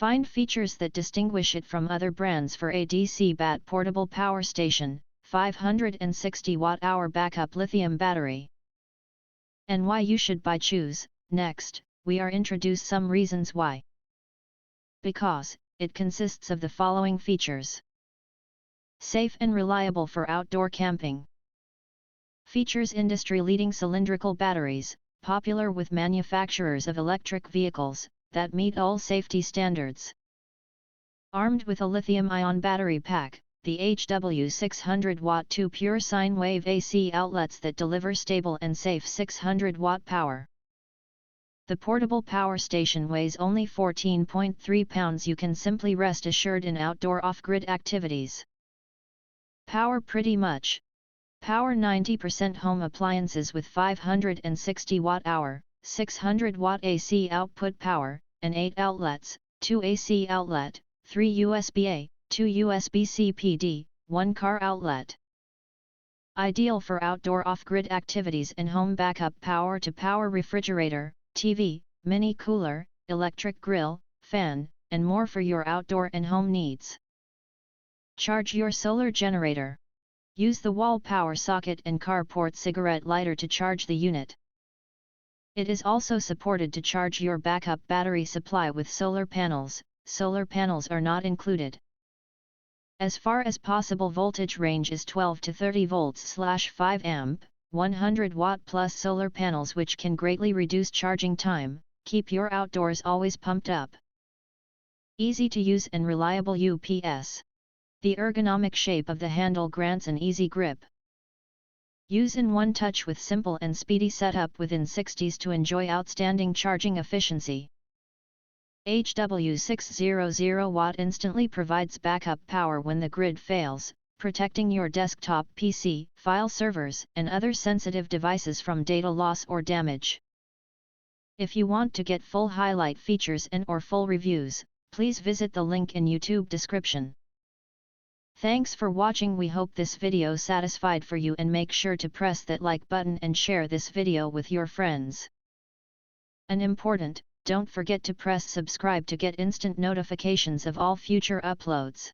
Find features that distinguish it from other brands for ADCBATT Portable Power Station, 560 Wh Backup Lithium Battery. And why you should buy choose. Next, we are introduce some reasons why. Because, it consists of the following features. Safe and reliable for outdoor camping. Features industry-leading cylindrical batteries, popular with manufacturers of electric vehicles, that meet all safety standards. Armed with a lithium-ion battery pack, the HW 600 Watt 2 pure sine wave AC outlets that deliver stable and safe 600 Watt power. The portable power station weighs only 14.3 pounds. You can simply rest assured in outdoor off-grid activities. Power pretty much. Power 90% home appliances with 560 Wh, 600 Watt AC output power, and 8 outlets, 2 AC outlet, 3 USB-A, 2 USB-C PD, 1 car outlet. Ideal for outdoor off-grid activities and home backup power to power refrigerator, TV, mini cooler, electric grill, fan, and more for your outdoor and home needs. Charge your solar generator. Use the wall power socket and carport cigarette lighter to charge the unit. It is also supported to charge your backup battery supply with solar panels. Solar panels are not included. As far as possible voltage range is 12 to 30 volts/5 amp, 100 watt plus solar panels which can greatly reduce charging time, keep your outdoors always pumped up. Easy to use and reliable UPS. The ergonomic shape of the handle grants an easy grip. Use in one touch with simple and speedy setup within 60s to enjoy outstanding charging efficiency. HW 600 Watt instantly provides backup power when the grid fails, protecting your desktop PC, file servers, and other sensitive devices from data loss or damage. If you want to get full highlight features and/or full reviews, please visit the link in YouTube description. Thanks for watching. We hope this video satisfied for you, and make sure to press that like button and share this video with your friends. And important, don't forget to press subscribe to get instant notifications of all future uploads.